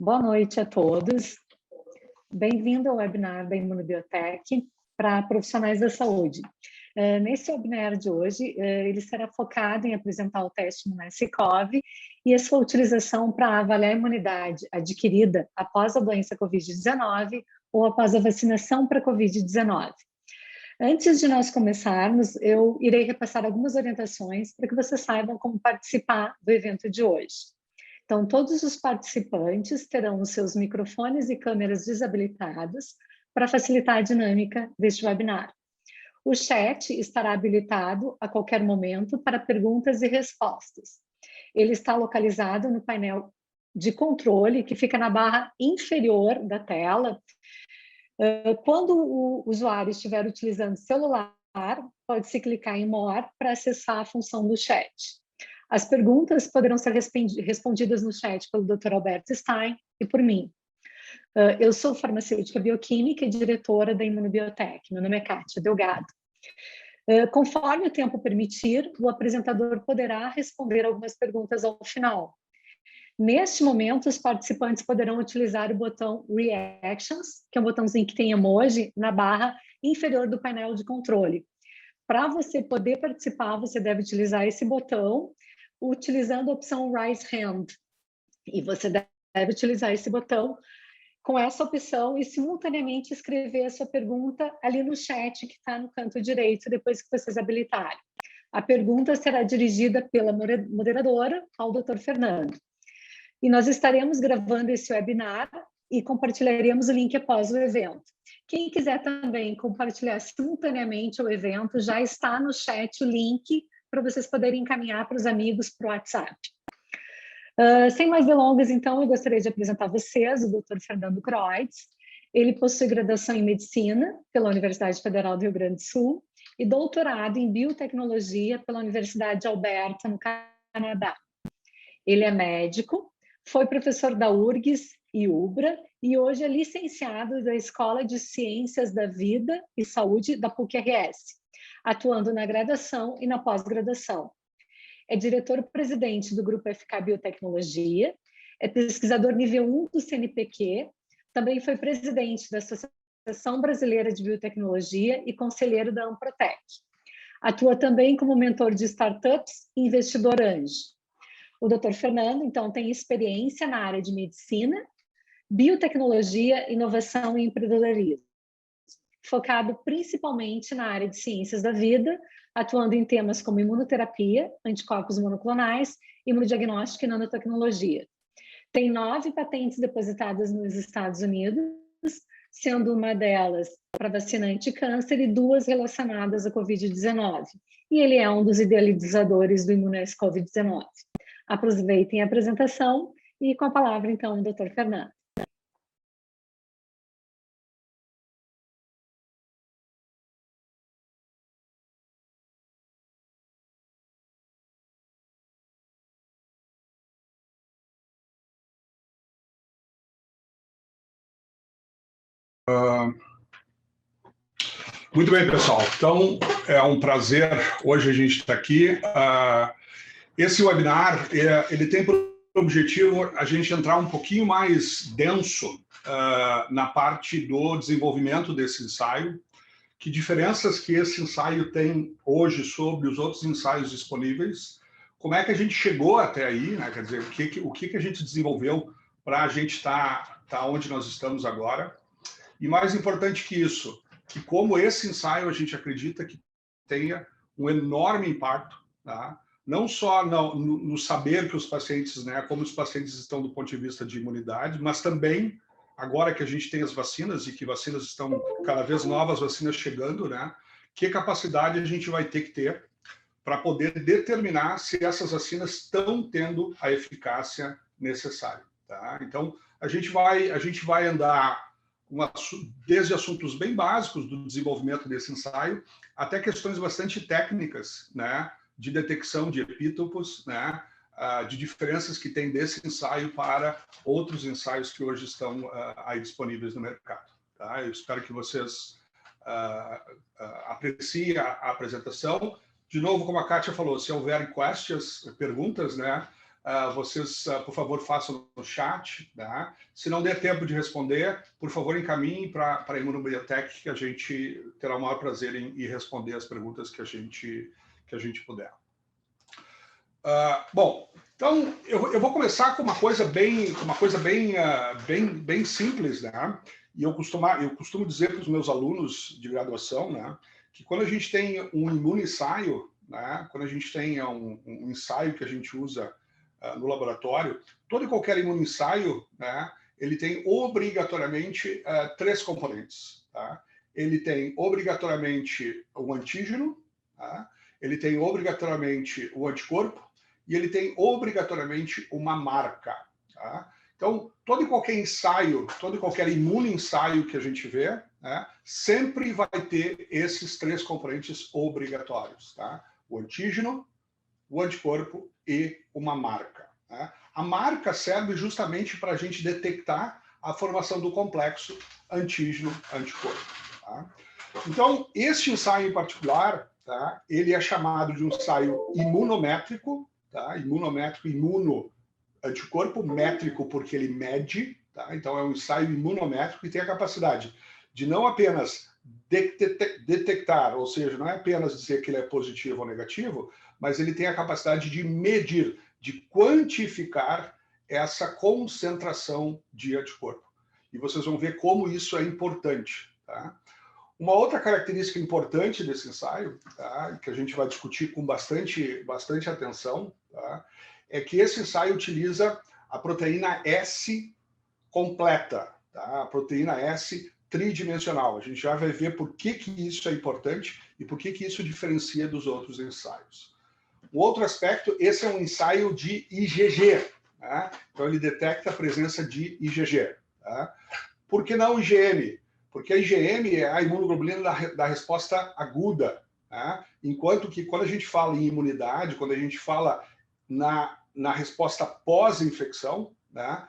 Boa noite a todos. Bem-vindo ao webinar da Imunobiotec para profissionais da saúde. Nesse webinar de hoje, ele será focado em apresentar o teste Imunescov e a sua utilização para avaliar a imunidade adquirida após a doença COVID-19 ou após a vacinação para COVID-19. Antes de nós começarmos, eu irei repassar algumas orientações para que vocês saibam como participar do evento de hoje. Então, todos os participantes terão os seus microfones e câmeras desabilitados para facilitar a dinâmica deste webinar. O chat estará habilitado a qualquer momento para perguntas e respostas. Ele está localizado no painel de controle, que fica na barra inferior da tela. Quando o usuário estiver utilizando celular, pode-se clicar em More para acessar a função do chat. As perguntas poderão ser respondidas no chat pelo Dr. Alberto Stein e por mim. Eu sou farmacêutica bioquímica e diretora da Imunobiotec. Meu nome é Kátia Delgado. Conforme o tempo permitir, o apresentador poderá responder algumas perguntas ao final. Neste momento, os participantes poderão utilizar o botão Reactions, que é um botãozinho que tem emoji, na barra inferior do painel de controle. Para você poder participar, você deve utilizar esse botão, utilizando a opção Raise Hand. E você deve utilizar esse botão com essa opção e simultaneamente escrever a sua pergunta ali no chat que está no canto direito, depois que vocês habilitarem. A pergunta será dirigida pela moderadora ao Dr. Fernando. E nós estaremos gravando esse webinar e compartilharemos o link após o evento. Quem quiser também compartilhar simultaneamente o evento, já está no chat o link para vocês poderem encaminhar para os amigos para o WhatsApp. Sem mais delongas, então, eu gostaria de apresentar a vocês o Dr. Fernando Kreutz. Ele possui graduação em Medicina pela Universidade Federal do Rio Grande do Sul e doutorado em Biotecnologia pela Universidade de Alberta, no Canadá. Ele é médico, foi professor da URGS e UBRA e hoje é licenciado da Escola de Ciências da Vida e Saúde da PUC-RS, atuando na graduação e na pós-graduação. É diretor-presidente do Grupo FK Biotecnologia, é pesquisador nível 1 do CNPq, também foi presidente da Associação Brasileira de Biotecnologia e conselheiro da Amprotec. Atua também como mentor de startups e investidor anjo. O Dr. Fernando, então, tem experiência na área de medicina, biotecnologia, inovação e empreendedorismo, focado principalmente na área de ciências da vida, atuando em temas como imunoterapia, anticorpos monoclonais, imunodiagnóstico e nanotecnologia. Tem 9 patentes depositadas nos Estados Unidos, sendo uma delas para vacina anti-câncer e 2 relacionadas à Covid-19. E ele é um dos idealizadores do Imunescov-19. Aproveitem a apresentação e com a palavra, então, o Dr. Fernando. Muito bem, pessoal. Então, é um prazer hoje a gente estar aqui. Esse webinar, ele tem por objetivo a gente entrar um pouquinho mais denso na parte do desenvolvimento desse ensaio, que diferenças que esse ensaio tem hoje sobre os outros ensaios disponíveis, como é que a gente chegou até aí, né? Quer dizer, o que a gente desenvolveu para a gente estar onde nós estamos agora. E mais importante que isso, que como esse ensaio a gente acredita que tenha um enorme impacto, tá? Não só no saber que os pacientes, né, como os pacientes estão do ponto de vista de imunidade, mas também, agora que a gente tem as vacinas e que vacinas estão, cada vez novas vacinas chegando, né, que capacidade a gente vai ter que ter para poder determinar se essas vacinas estão tendo a eficácia necessária, tá? Então, a gente vai andar desde assuntos bem básicos do desenvolvimento desse ensaio até questões bastante técnicas, né, de detecção de epítopos, né, de diferenças que tem desse ensaio para outros ensaios que hoje estão aí disponíveis no mercado. Tá? Eu espero que vocês apreciem a apresentação. De novo, como a Kátia falou, se houver perguntas, né, vocês, por favor, façam no chat. Tá? Se não der tempo de responder, por favor, encaminhem para a Imunobiotech, que a gente terá o maior prazer em responder as perguntas que a gente puder. Bom, então eu vou começar com uma coisa bem simples, né? E eu costumo dizer para os meus alunos de graduação, né, que quando a gente tem um imunoensaio, né, quando a gente tem um ensaio que a gente usa no laboratório, todo e qualquer imunoensaio, né, ele tem obrigatoriamente 3 componentes. Tá? Ele tem obrigatoriamente o antígeno, tá? Ele tem obrigatoriamente o anticorpo e ele tem obrigatoriamente uma marca. Tá? Então, todo e qualquer ensaio, todo e qualquer imunoensaio que a gente vê, né, sempre vai ter esses 3 componentes obrigatórios. Tá? O antígeno, o anticorpo e uma marca. Né? A marca serve justamente para a gente detectar a formação do complexo antígeno-anticorpo. Tá? Então, este ensaio em particular, tá, ele é chamado de um ensaio imunométrico, tá? Imuno, anticorpo, métrico porque ele mede, tá? Então é um ensaio imunométrico e tem a capacidade de não apenas detectar, ou seja, não é apenas dizer que ele é positivo ou negativo, mas ele tem a capacidade de medir, de quantificar essa concentração de anticorpo. E vocês vão ver como isso é importante. Tá? Uma outra característica importante desse ensaio, tá, que a gente vai discutir com bastante atenção, tá, é que esse ensaio utiliza a proteína S completa, tá, a proteína S tridimensional. A gente já vai ver por que isso é importante e por que isso diferencia dos outros ensaios. Um outro aspecto, esse é um ensaio de IgG, tá? Então ele detecta a presença de IgG. Tá? Por que não IgM? Porque a IgM é a imunoglobulina da resposta aguda, tá? Enquanto que quando a gente fala em imunidade, quando a gente fala na resposta pós-infecção, tá?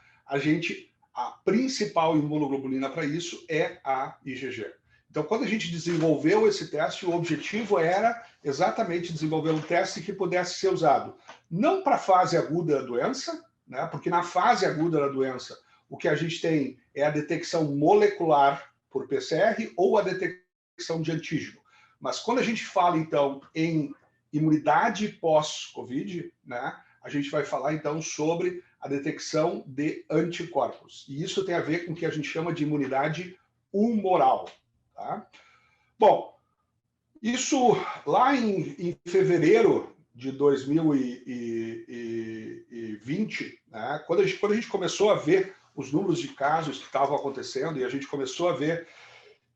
A principal imunoglobulina para isso é a IgG. Então, quando a gente desenvolveu esse teste, o objetivo era exatamente desenvolver um teste que pudesse ser usado não para a fase aguda da doença, né? Porque na fase aguda da doença, o que a gente tem é a detecção molecular por PCR ou a detecção de antígeno. Mas quando a gente fala, então, em imunidade pós-Covid, né? A gente vai falar, então, sobre a detecção de anticorpos. E isso tem a ver com o que a gente chama de imunidade humoral. Tá? Bom, isso lá em fevereiro de 2020, né, quando a gente começou a ver os números de casos que estavam acontecendo e a gente começou a ver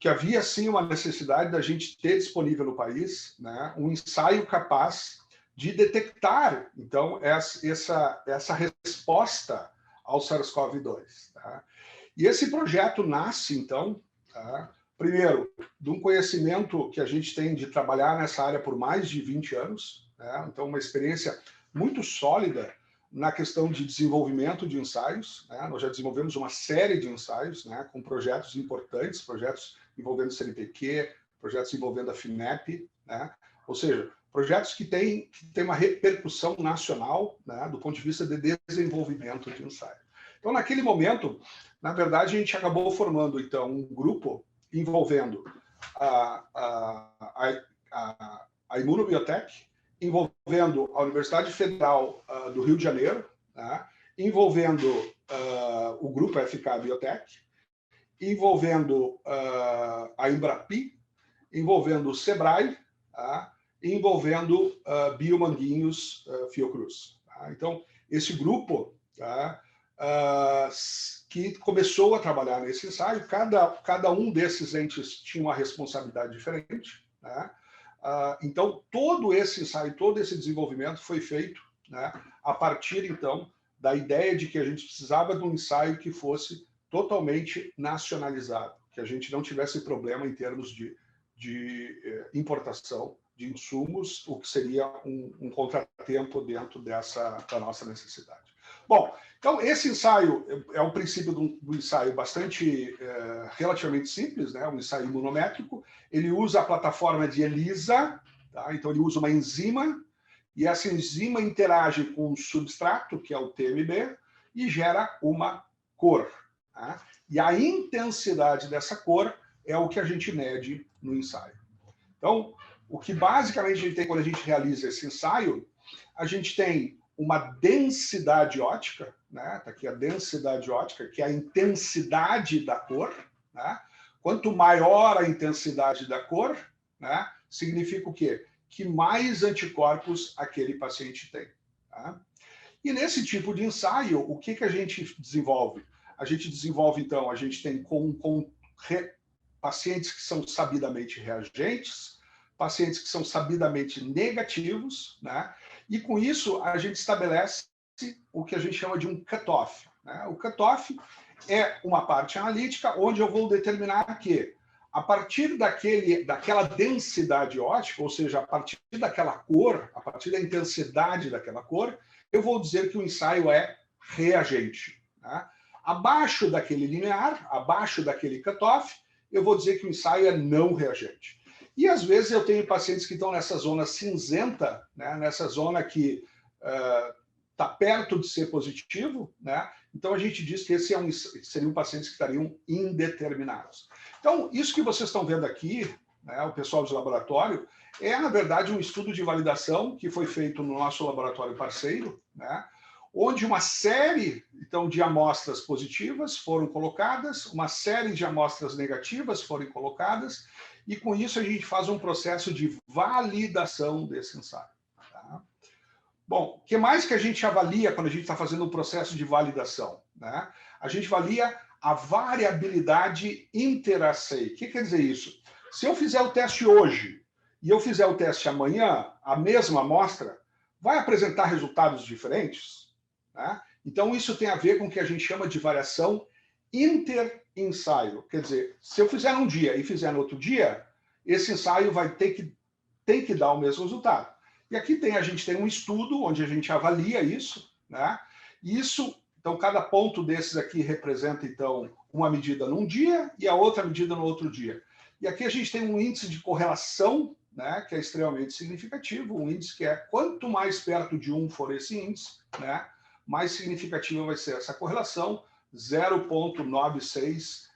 que havia, sim, uma necessidade da gente ter disponível no país, né, um ensaio capaz de detectar, então, essa resposta ao SARS-CoV-2. Tá? E esse projeto nasce, então, tá, primeiro, de um conhecimento que a gente tem de trabalhar nessa área por mais de 20 anos, né? Então uma experiência muito sólida na questão de desenvolvimento de ensaios. Né? Nós já desenvolvemos uma série de ensaios, né, com projetos importantes, projetos envolvendo o CNPq, projetos envolvendo a FINEP, né? Ou seja, projetos que têm uma repercussão nacional, né, do ponto de vista de desenvolvimento de ensaio. Então, naquele momento, na verdade, a gente acabou formando, então, um grupo envolvendo a Imunobiotech, envolvendo a Universidade Federal do Rio de Janeiro, tá? Envolvendo o grupo FK Biotech, envolvendo a Embrapi, envolvendo o Sebrae, tá? Envolvendo Biomanguinhos Fiocruz. Tá? Então, esse grupo, tá? Que começou a trabalhar nesse ensaio, cada um desses entes tinha uma responsabilidade diferente, né? Então, todo esse ensaio, todo esse desenvolvimento foi feito, né, a partir, então, da ideia de que a gente precisava de um ensaio que fosse totalmente nacionalizado, que a gente não tivesse problema em termos de importação de insumos, o que seria um contratempo dentro da nossa necessidade. Bom, então esse ensaio é um princípio do ensaio bastante relativamente simples, né? Um ensaio imunométrico. Ele usa a plataforma de ELISA, tá? Então ele usa uma enzima e essa enzima interage com o substrato, que é o TMB, e gera uma cor. Tá? E a intensidade dessa cor é o que a gente mede no ensaio. Então, o que basicamente a gente tem quando a gente realiza esse ensaio, a gente tem uma densidade óptica, né? Tá aqui a densidade óptica, que é a intensidade da cor. Né? Quanto maior a intensidade da cor, né? Significa o quê? Que mais anticorpos aquele paciente tem. Tá? E nesse tipo de ensaio, o que a gente desenvolve? A gente desenvolve, então, a gente tem pacientes que são sabidamente reagentes, pacientes que são sabidamente negativos, né? E com isso a gente estabelece o que a gente chama de um cutoff. Né? O cutoff é uma parte analítica onde eu vou determinar que, a partir daquela densidade óptica, ou seja, a partir daquela cor, a partir da intensidade daquela cor, eu vou dizer que o ensaio é reagente. Né? Abaixo daquele limiar, abaixo daquele cutoff, eu vou dizer que o ensaio é não reagente. E às vezes eu tenho pacientes que estão nessa zona cinzenta, né? Nessa zona que está perto de ser positivo, né? Então a gente diz que seriam pacientes que estariam indeterminados. Então, isso que vocês estão vendo aqui, né, o pessoal de laboratório, é, na verdade, um estudo de validação que foi feito no nosso laboratório parceiro, né, onde uma série, então, de amostras positivas foram colocadas, uma série de amostras negativas foram colocadas, e com isso a gente faz um processo de validação desse ensaio. Tá? Bom, o que mais que a gente avalia quando a gente está fazendo um processo de validação? Né? A gente avalia a variabilidade interassay. O que quer dizer isso? Se eu fizer o teste hoje e eu fizer o teste amanhã, a mesma amostra, vai apresentar resultados diferentes? Né? Então, isso tem a ver com o que a gente chama de variação interensaio. Quer dizer, se eu fizer num dia e fizer no outro dia, esse ensaio tem que dar o mesmo resultado. E aqui a gente tem um estudo onde a gente avalia isso, né? E isso, então, cada ponto desses aqui representa, então, uma medida num dia e a outra medida no outro dia. E aqui a gente tem um índice de correlação, né, que é extremamente significativo, um índice que é quanto mais perto de 1 for esse índice, né, mais significativa vai ser essa correlação. 0,96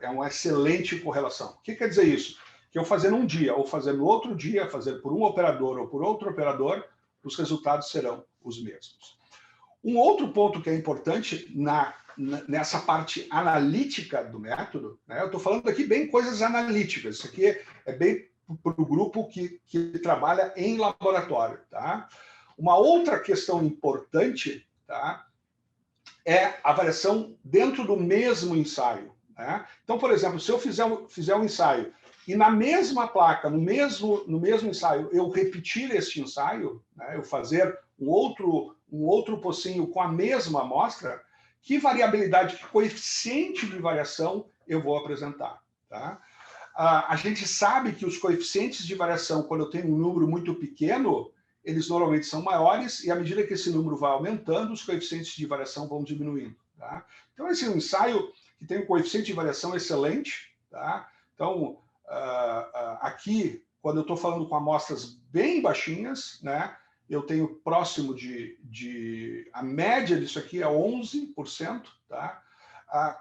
é uma excelente correlação. O que quer dizer isso? Que eu fazer num dia ou fazer no outro dia, fazer por um operador ou por outro operador, os resultados serão os mesmos. Um outro ponto que é importante nessa parte analítica do método, né, eu estou falando aqui bem coisas analíticas, isso aqui é bem para o grupo que trabalha em laboratório. Tá? Uma outra questão importante, tá, é a variação dentro do mesmo ensaio. Né? Então, por exemplo, se eu fizer um ensaio e na mesma placa, no mesmo ensaio, eu repetir este ensaio, né, eu fazer um outro pocinho com a mesma amostra, que variabilidade, que coeficiente de variação eu vou apresentar. Tá? A gente sabe que os coeficientes de variação, quando eu tenho um número muito pequeno, eles normalmente são maiores, e à medida que esse número vai aumentando, os coeficientes de variação vão diminuindo. Tá? Então, esse é um ensaio que tem um coeficiente de variação excelente. Tá? Então, aqui, quando eu estou falando com amostras bem baixinhas, né, eu tenho próximo a média disso aqui é 11%. Tá?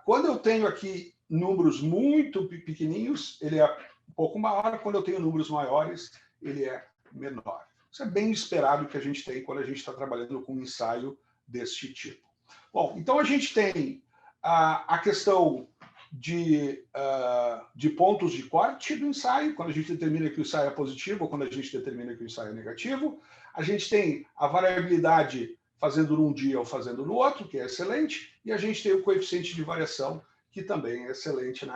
Quando eu tenho aqui números muito pequenininhos, ele é um pouco maior. Quando eu tenho números maiores, ele é menor. Isso é bem esperado que a gente tem quando a gente está trabalhando com um ensaio deste tipo. Bom, então a gente tem a questão de pontos de corte do ensaio, quando a gente determina que o ensaio é positivo ou quando a gente determina que o ensaio é negativo. A gente tem a variabilidade fazendo num dia ou fazendo no outro, que é excelente, e a gente tem o coeficiente de variação, que também é excelente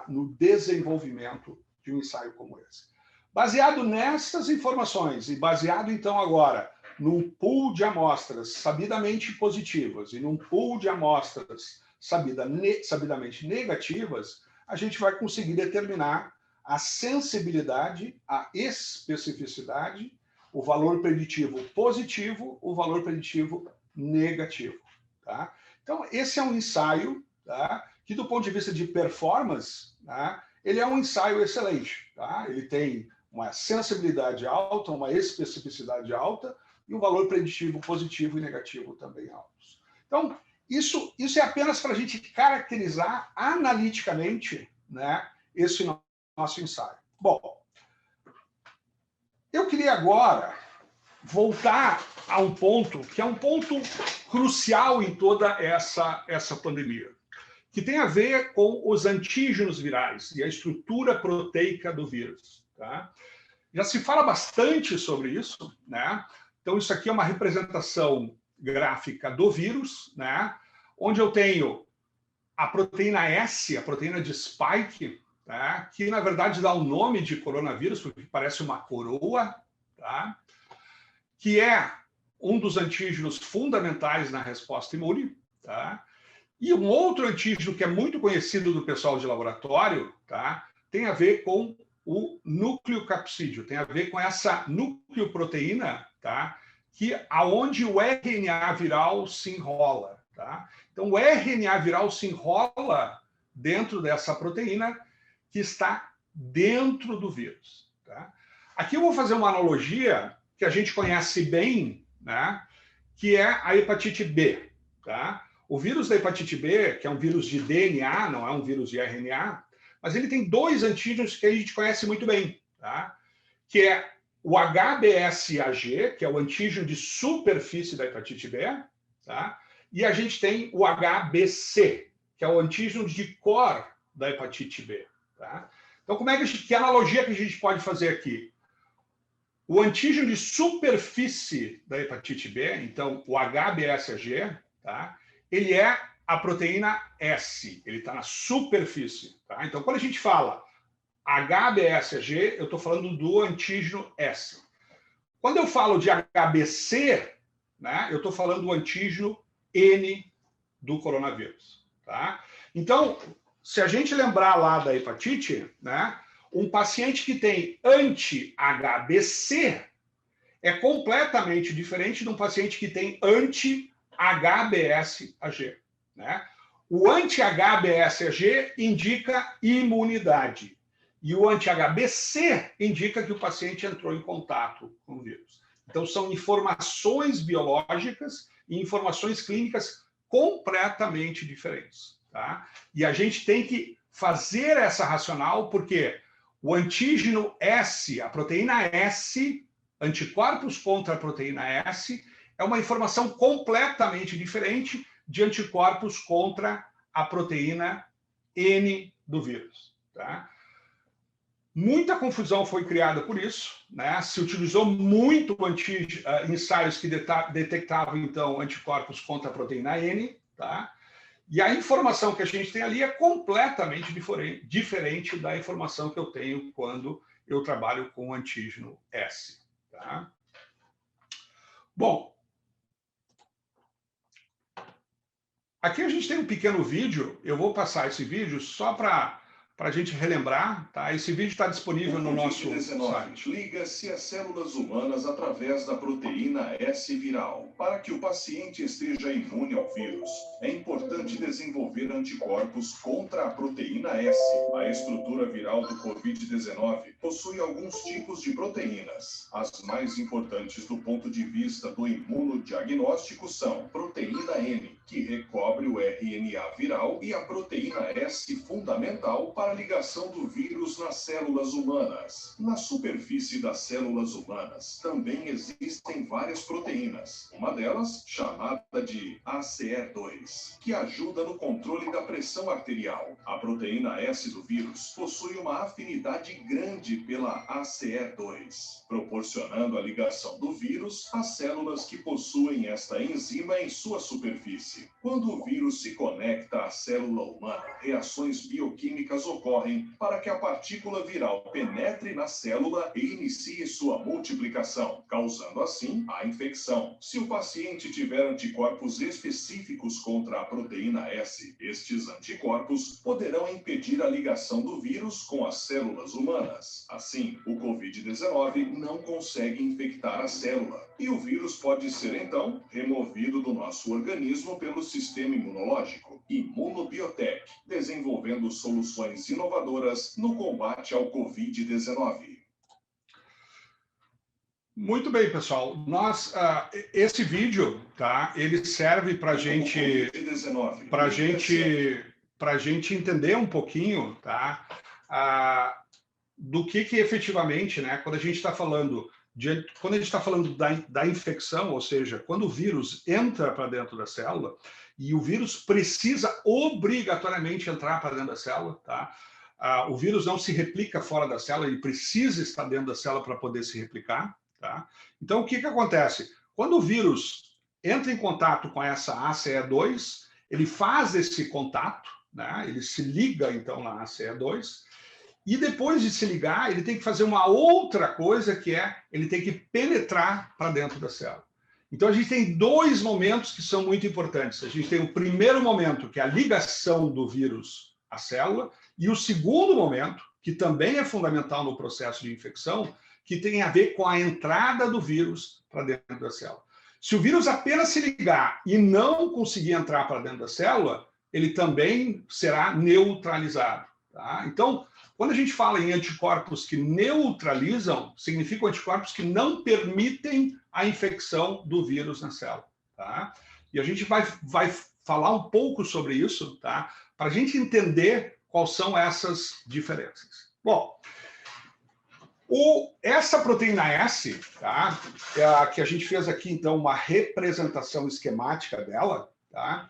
no desenvolvimento de um ensaio como esse. Baseado nessas informações e baseado, então, agora num pool de amostras sabidamente positivas e num pool de amostras sabidamente negativas, a gente vai conseguir determinar a sensibilidade, a especificidade, o valor preditivo positivo, o valor preditivo negativo. Tá? Então, esse é um ensaio, tá, que, do ponto de vista de performance, tá, ele é um ensaio excelente. Tá? Ele tem uma sensibilidade alta, uma especificidade alta e um valor preditivo positivo e negativo também altos. Então, isso é apenas para a gente caracterizar analiticamente, né, esse nosso ensaio. Bom, eu queria agora voltar a um ponto que é um ponto crucial em toda essa pandemia, que tem a ver com os antígenos virais e a estrutura proteica do vírus. Tá? Já se fala bastante sobre isso, né? Então, isso aqui é uma representação gráfica do vírus, né? Onde eu tenho a proteína S, a proteína de spike, tá? Que na verdade dá o nome de coronavírus, porque parece uma coroa, tá? Que é um dos antígenos fundamentais na resposta imune, tá? E um outro antígeno que é muito conhecido do pessoal de laboratório, tá? Tem a ver com o nucleocapsídeo, tem a ver com essa nucleoproteína, tá? Que aonde o RNA viral se enrola, tá? Então o RNA viral se enrola dentro dessa proteína que está dentro do vírus, tá? Aqui eu vou fazer uma analogia que a gente conhece bem, né? Que é a hepatite B, tá? O vírus da hepatite B, que é um vírus de DNA, não é um vírus de RNA, mas ele tem dois antígenos que a gente conhece muito bem, tá? Que é o HBsAg, que é o antígeno de superfície da hepatite B, tá? E a gente tem o HBc, que é o antígeno de core da hepatite B, tá? Então, que analogia que a gente pode fazer aqui? O antígeno de superfície da hepatite B, então o HBsAg, tá? Ele é a proteína S, ele está na superfície. Tá? Então, quando a gente fala HBsAg, eu estou falando do antígeno S. Quando eu falo de HBc, né, eu estou falando do antígeno N do coronavírus. Tá? Então, se a gente lembrar lá da hepatite, né, um paciente que tem anti-HBc é completamente diferente de um paciente que tem anti-HBsAg. Né? O anti-HBsAg indica imunidade e o anti-HBc indica que o paciente entrou em contato com o vírus. Então, são informações biológicas e informações clínicas completamente diferentes. Tá? E a gente tem que fazer essa racional porque o antígeno S, a proteína S, anticorpos contra a proteína S, é uma informação completamente diferente de anticorpos contra a proteína N do vírus. Tá? Muita confusão foi criada por isso, né? Se utilizou muito ensaios que detectavam, então, anticorpos contra a proteína N, tá? E a informação que a gente tem ali é completamente diferente da informação que eu tenho quando eu trabalho com o antígeno S. Tá? Bom, aqui a gente tem um pequeno vídeo, eu vou passar esse vídeo só para a gente relembrar, tá? Esse vídeo está disponível no nosso site. Liga-se às células humanas através da proteína S viral. Para que o paciente esteja imune ao vírus, é importante desenvolver anticorpos contra a proteína S. A estrutura viral do Covid-19 possui alguns tipos de proteínas. As mais importantes do ponto de vista do imunodiagnóstico são proteína N, que recobre o RNA viral, e a proteína S fundamental para a ligação do vírus nas células humanas. Na superfície das células humanas também existem várias proteínas. Uma delas, chamada de ACE2, que ajuda no controle da pressão arterial. A proteína S do vírus possui uma afinidade grande pela ACE2, proporcionando a ligação do vírus às células que possuem esta enzima em sua superfície. Quando o vírus se conecta à célula humana, reações bioquímicas ocorrem para que a partícula viral penetre na célula e inicie sua multiplicação, causando assim a infecção. Se o paciente tiver anticorpos específicos contra a proteína S, estes anticorpos poderão impedir a ligação do vírus com as células humanas. Assim, o Covid-19 não consegue infectar a célula e o vírus pode ser, então, removido do nosso organismo pelo sistema imunológico. Imunobiotech, desenvolvendo soluções inovadoras no combate ao Covid-19. Muito bem, pessoal. Esse vídeo, tá? Ele serve para gente entender um pouquinho, tá? Do que efetivamente, né? Quando a gente está falando da infecção, ou seja, quando o vírus entra para dentro da célula e o vírus precisa obrigatoriamente entrar para dentro da célula, tá? O vírus não se replica fora da célula, ele precisa estar dentro da célula para poder se replicar. Tá? Então, o que acontece? Quando o vírus entra em contato com essa ACE2, ele faz esse contato, né? Ele se liga, então, na ACE2, e depois de se ligar, ele tem que fazer uma outra coisa, que ele tem que penetrar para dentro da célula. Então, a gente tem dois momentos que são muito importantes. A gente tem o primeiro momento, que é a ligação do vírus à célula, e o segundo momento, que também é fundamental no processo de infecção, que tem a ver com a entrada do vírus para dentro da célula. Se o vírus apenas se ligar e não conseguir entrar para dentro da célula, ele também será neutralizado. Tá? Então, quando a gente fala em anticorpos que neutralizam, significam anticorpos que não permitem a infecção do vírus na célula. Tá? E a gente vai falar um pouco sobre isso, tá? Para a gente entender quais são essas diferenças. Bom, essa proteína S, tá? É a que a gente fez aqui, então, uma representação esquemática dela, tá?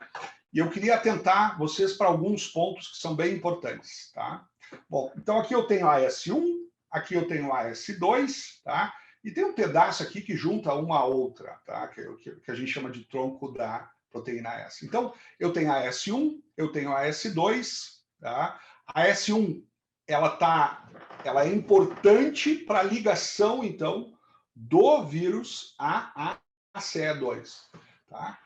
E eu queria atentar vocês para alguns pontos que são bem importantes, tá? Bom, então aqui eu tenho a S1, aqui eu tenho a S2, tá? E tem um pedaço aqui que junta uma a outra, tá? Que a gente chama de tronco da proteína S. Então, eu tenho a S1, eu tenho a S2, tá? A S1, ela é importante para a ligação, então, do vírus à ACE2. Tá?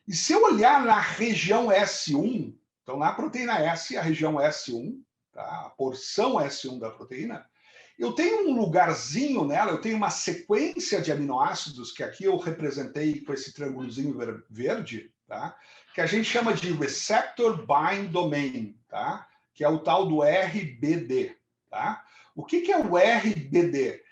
E se eu olhar na região S1, então na proteína S, a região S1, tá? A porção S1 da proteína, eu tenho um lugarzinho nela, eu tenho uma sequência de aminoácidos, que aqui eu representei com esse triângulozinho verde, tá? Que a gente chama de Receptor Bind Domain, tá? Que é o tal do RBD. Tá? O que é o RBD?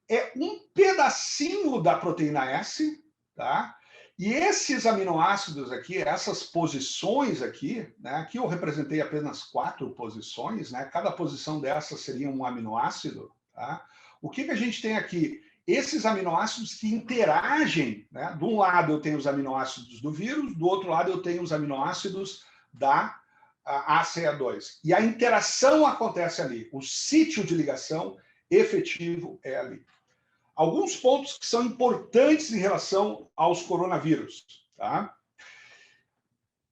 É um pedacinho da proteína S, tá? E esses aminoácidos aqui, essas posições aqui, né? Aqui eu representei apenas 4 posições, né? Cada posição dessas seria um aminoácido, tá? O que a gente tem aqui? Esses aminoácidos que interagem, né? De um lado eu tenho os aminoácidos do vírus, do outro lado eu tenho os aminoácidos da ACE2. E a interação acontece ali. O sítio de ligação efetivo é ali. Alguns pontos que são importantes em relação aos coronavírus. Tá?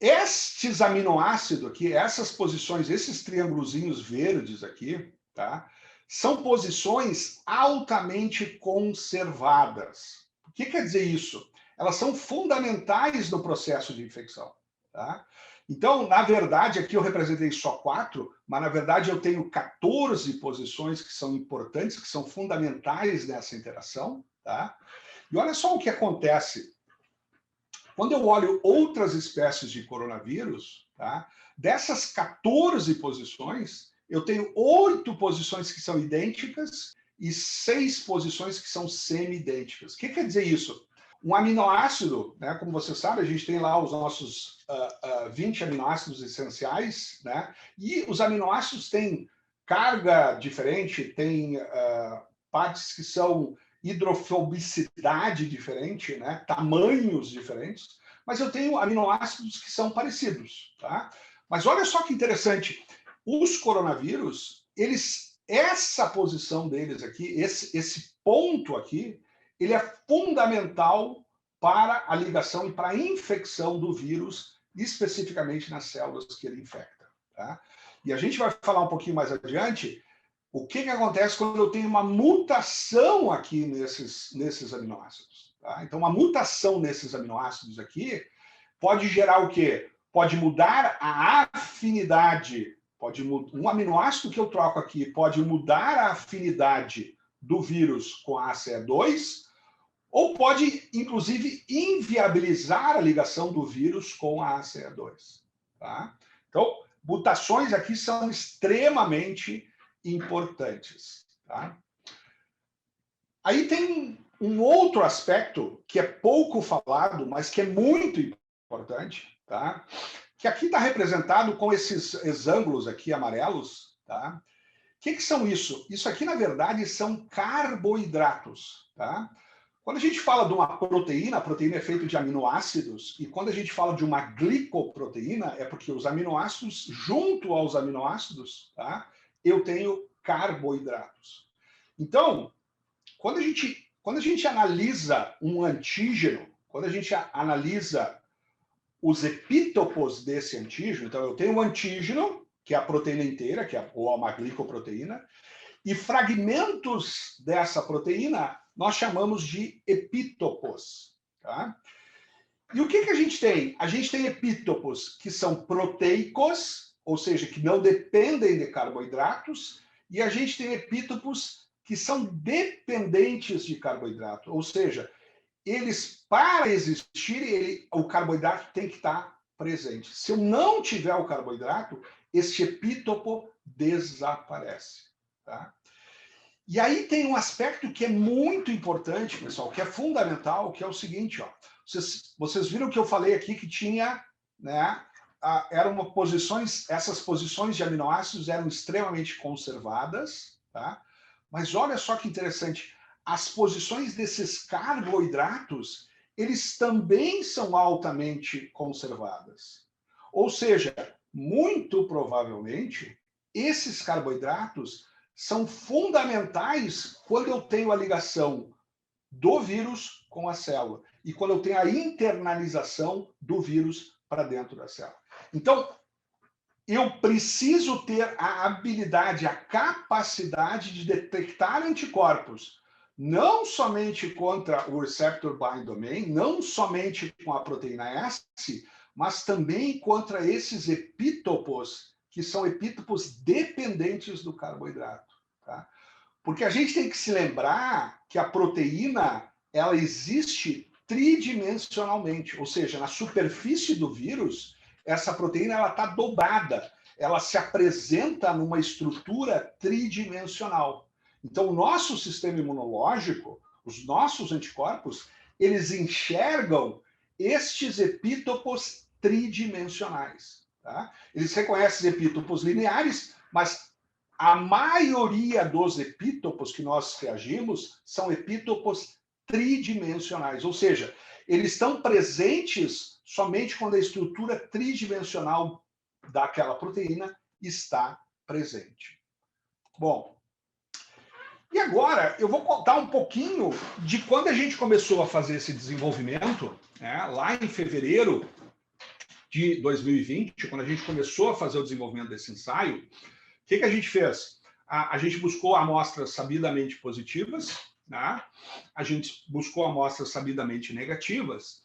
Estes aminoácidos aqui, essas posições, esses triângulozinhos verdes aqui, tá? São posições altamente conservadas. O que quer dizer isso? Elas são fundamentais no processo de infecção. Tá? Então, na verdade, aqui eu representei só 4, mas na verdade eu tenho 14 posições que são importantes, que são fundamentais nessa interação. Tá? E olha só o que acontece. Quando eu olho outras espécies de coronavírus, tá? Dessas 14 posições, eu tenho 8 posições que são idênticas e 6 posições que são semi-idênticas. O que quer dizer isso? Um aminoácido, né, como você sabe, a gente tem lá os nossos 20 aminoácidos essenciais, né, e os aminoácidos têm carga diferente, têm partes que são hidrofobicidade diferente, né, tamanhos diferentes, mas eu tenho aminoácidos que são parecidos. Tá? Mas olha só que interessante, os coronavírus, essa posição deles aqui, esse ponto aqui, ele é fundamental para a ligação e para a infecção do vírus, especificamente nas células que ele infecta. Tá? E a gente vai falar um pouquinho mais adiante o que acontece quando eu tenho uma mutação aqui nesses aminoácidos. Tá? Então, uma mutação nesses aminoácidos aqui pode gerar o quê? Pode mudar a afinidade, um aminoácido que eu troco aqui pode mudar a afinidade do vírus com a ACE2, ou pode, inclusive, inviabilizar a ligação do vírus com a ACE2. Tá? Então, mutações aqui são extremamente importantes. Tá? Aí tem um outro aspecto que é pouco falado, mas que é muito importante, tá? Que aqui está representado com esses ângulos aqui amarelos, tá? O que são isso? Isso aqui, na verdade, são carboidratos, tá? Quando a gente fala de uma proteína, a proteína é feita de aminoácidos, e quando a gente fala de uma glicoproteína, é porque os aminoácidos, junto aos aminoácidos, tá? Eu tenho carboidratos. Então, quando a gente analisa um antígeno, quando a gente analisa os epítopos desse antígeno, então eu tenho um antígeno, que é a proteína inteira, ou uma glicoproteína, e fragmentos dessa proteína nós chamamos de epítopos. Tá? E o que a gente tem? A gente tem epítopos que são proteicos, ou seja, que não dependem de carboidratos, e a gente tem epítopos que são dependentes de carboidrato, ou seja, eles, para existirem, o carboidrato tem que estar presente. Se eu não tiver o carboidrato, esse epítopo desaparece. Tá? E aí tem um aspecto que é muito importante, pessoal, que é fundamental, que é o seguinte, ó. Vocês viram que eu falei aqui que tinha, né, essas posições de aminoácidos eram extremamente conservadas, tá? Mas olha só que interessante, as posições desses carboidratos, eles também são altamente conservadas. Ou seja, muito provavelmente, esses carboidratos são fundamentais quando eu tenho a ligação do vírus com a célula e quando eu tenho a internalização do vírus para dentro da célula. Então, eu preciso ter a habilidade, a capacidade de detectar anticorpos, não somente contra o receptor bind domain, não somente com a proteína S, mas também contra esses epítopos, que são epítopos dependentes do carboidrato. Tá? Porque a gente tem que se lembrar que a proteína ela existe tridimensionalmente, ou seja, na superfície do vírus, essa proteína está dobrada, ela se apresenta numa estrutura tridimensional. Então, o nosso sistema imunológico, os nossos anticorpos, eles enxergam estes epítopos tridimensionais. Tá? Eles reconhecem epítopos lineares, mas a maioria dos epítopos que nós reagimos são epítopos tridimensionais, ou seja, eles estão presentes somente quando a estrutura tridimensional daquela proteína está presente. Bom, e agora eu vou contar um pouquinho de quando a gente começou a fazer esse desenvolvimento, né, lá em fevereiro de 2020, quando a gente começou a fazer o desenvolvimento desse ensaio. O que a gente fez? A gente buscou amostras sabidamente positivas, né? A gente buscou amostras sabidamente negativas,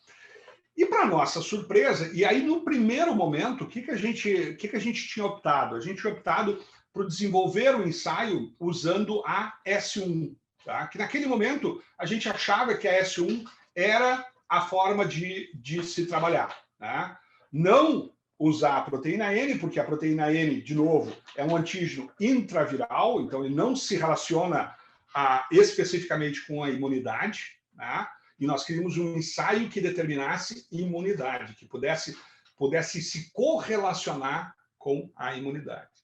e para nossa surpresa, e aí no primeiro momento, o que a gente tinha optado? A gente tinha optado por desenvolver o ensaio usando a S1, tá? Que naquele momento a gente achava que a S1 era a forma de se trabalhar, né? Não usar a proteína N, porque a proteína N, de novo, é um antígeno intraviral, então ele não se relaciona especificamente com a imunidade, né? E nós queríamos um ensaio que determinasse imunidade, que pudesse se correlacionar com a imunidade.